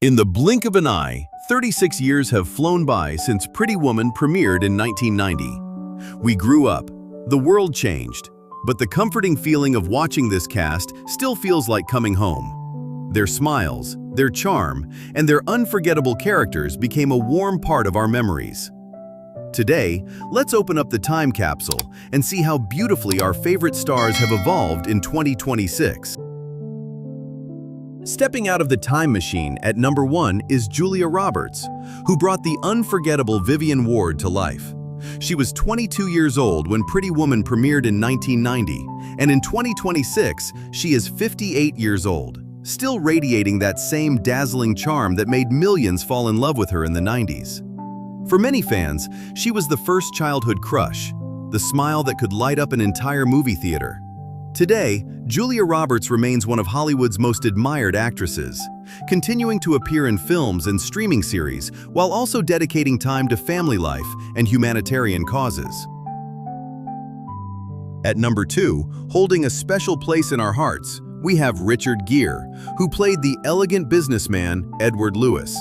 In the blink of an eye, 36 years have flown by since Pretty Woman premiered in 1990. We grew up, the world changed, but the comforting feeling of watching this cast still feels like coming home. Their smiles, their charm, and their unforgettable characters became a warm part of our memories. Today, let's open up the time capsule and see how beautifully our favorite stars have evolved in 2026. Stepping out of the time machine at number 1 is Julia Roberts, who brought the unforgettable Vivian Ward to life. She was 22 years old when Pretty Woman premiered in 1990, and in 2026, she is 58 years old, still radiating that same dazzling charm that made millions fall in love with her in the 90s. For many fans, she was the first childhood crush, the smile that could light up an entire movie theater. Today, Julia Roberts remains one of Hollywood's most admired actresses, continuing to appear in films and streaming series while also dedicating time to family life and humanitarian causes. At number 2, holding a special place in our hearts, we have Richard Gere, who played the elegant businessman Edward Lewis.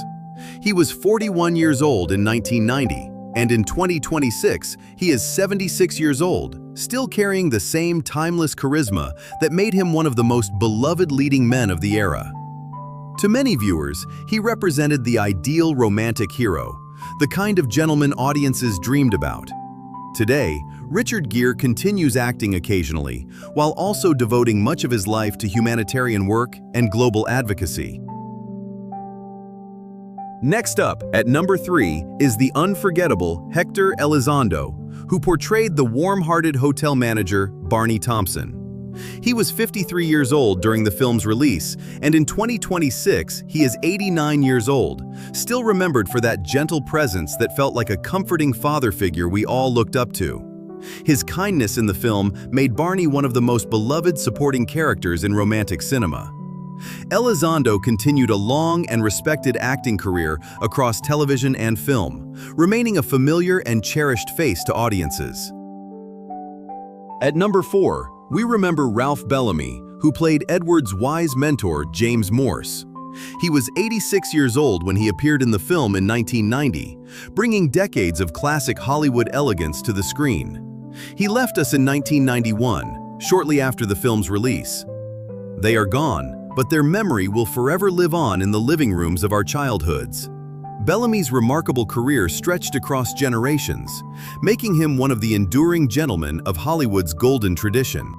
He was 41 years old in 1990, and in 2026, he is 76 years old, still carrying the same timeless charisma that made him one of the most beloved leading men of the era. To many viewers, he represented the ideal romantic hero, the kind of gentleman audiences dreamed about. Today, Richard Gere continues acting occasionally, while also devoting much of his life to humanitarian work and global advocacy. Next up, at number 3, is the unforgettable Hector Elizondo, who portrayed the warm-hearted hotel manager Barney Thompson. He was 53 years old during the film's release, and in 2026, he is 89 years old, still remembered for that gentle presence that felt like a comforting father figure we all looked up to. His kindness in the film made Barney one of the most beloved supporting characters in romantic cinema. Elizondo continued a long and respected acting career across television and film, remaining a familiar and cherished face to audiences. At number 4, we remember Ralph Bellamy, who played Edward's wise mentor, James Morse. He was 86 years old when he appeared in the film in 1990, bringing decades of classic Hollywood elegance to the screen. He left us in 1991, shortly after the film's release. They are gone, but their memory will forever live on in the living rooms of our childhoods. Bellamy's remarkable career stretched across generations, making him one of the enduring gentlemen of Hollywood's golden tradition.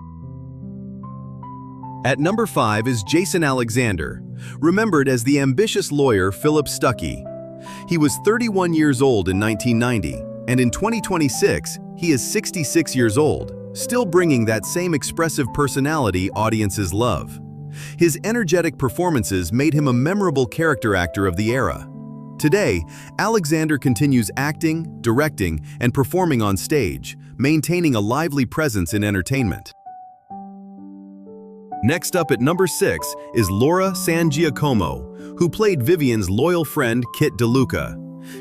At number 5 is Jason Alexander, remembered as the ambitious lawyer Philip Stuckey. He was 31 years old in 1990, and in 2026, he is 66 years old, still bringing that same expressive personality audiences love. His energetic performances made him a memorable character actor of the era. Today, Alexander continues acting, directing, and performing on stage, maintaining a lively presence in entertainment. Next up at number 6 is Laura San Giacomo, who played Vivian's loyal friend Kit DeLuca.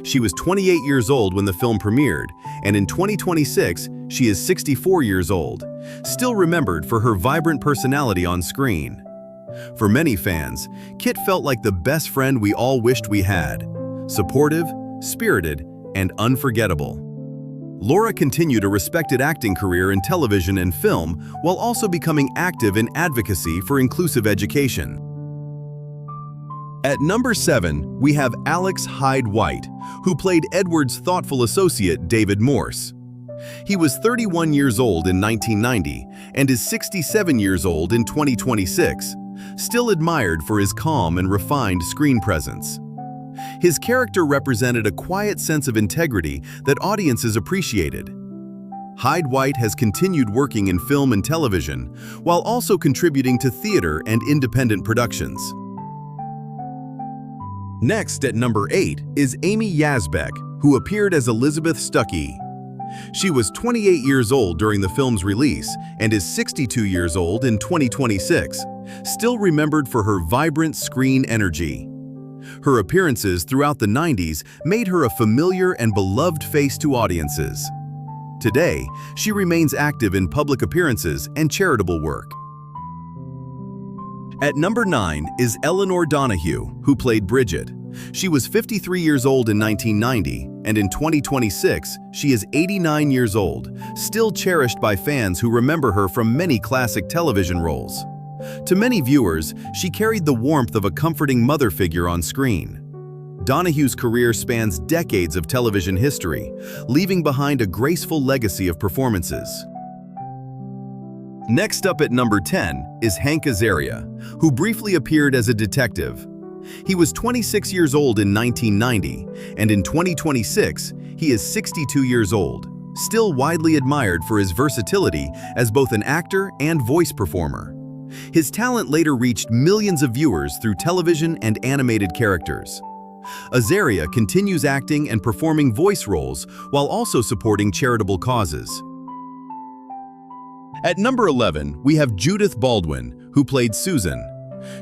She was 28 years old when the film premiered, and in 2026, she is 64 years old, still remembered for her vibrant personality on screen. For many fans, Kit felt like the best friend we all wished we had, supportive, spirited, and unforgettable. Laura continued a respected acting career in television and film while also becoming active in advocacy for inclusive education. At number 7, we have Alex Hyde White, who played Edward's thoughtful associate David Morse. He was 31 years old in 1990 and is 67 years old in 2026, still admired for his calm and refined screen presence. His character represented a quiet sense of integrity that audiences appreciated. Hyde White has continued working in film and television, while also contributing to theater and independent productions. Next, at number 8, is Amy Yasbeck, who appeared as Elizabeth Stuckey. She was 28 years old during the film's release and is 62 years old in 2026, still remembered for her vibrant screen energy. Her appearances throughout the 90s made her a familiar and beloved face to audiences. Today, she remains active in public appearances and charitable work. At number 9 is Eleanor Donahue, who played Bridget. She was 53 years old in 1990, and in 2026, she is 89 years old, still cherished by fans who remember her from many classic television roles. To many viewers, she carried the warmth of a comforting mother figure on screen. Donahue's career spans decades of television history, leaving behind a graceful legacy of performances. Next up at number 10 is Hank Azaria, who briefly appeared as a detective. He was 26 years old in 1990, and in 2026, he is 62 years old, still widely admired for his versatility as both an actor and voice performer. His talent later reached millions of viewers through television and animated characters. Azaria continues acting and performing voice roles while also supporting charitable causes. At number 11, we have Judith Baldwin, who played Susan.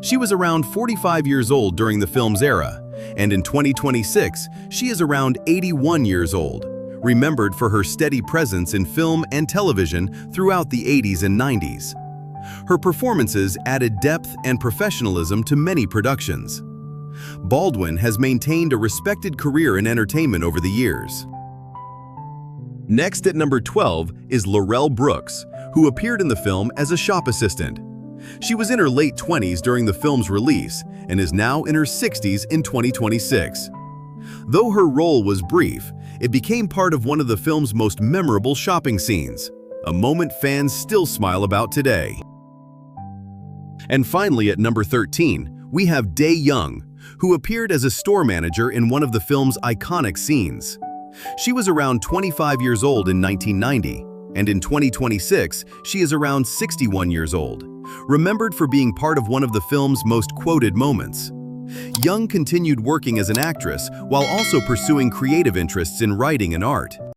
She was around 45 years old during the film's era, and in 2026, she is around 81 years old, remembered for her steady presence in film and television throughout the 80s and 90s. Her performances added depth and professionalism to many productions. Baldwin has maintained a respected career in entertainment over the years. Next at number 12 is Laurel Brooks, who appeared in the film as a shop assistant. She was in her late 20s during the film's release and is now in her 60s in 2026. Though her role was brief, it became part of one of the film's most memorable shopping scenes, a moment fans still smile about today. And finally, at number 13, we have Dae Young, who appeared as a store manager in one of the film's iconic scenes. She was around 25 years old in 1990, and in 2026, she is around 61 years old, remembered for being part of one of the film's most quoted moments. Young continued working as an actress while also pursuing creative interests in writing and art.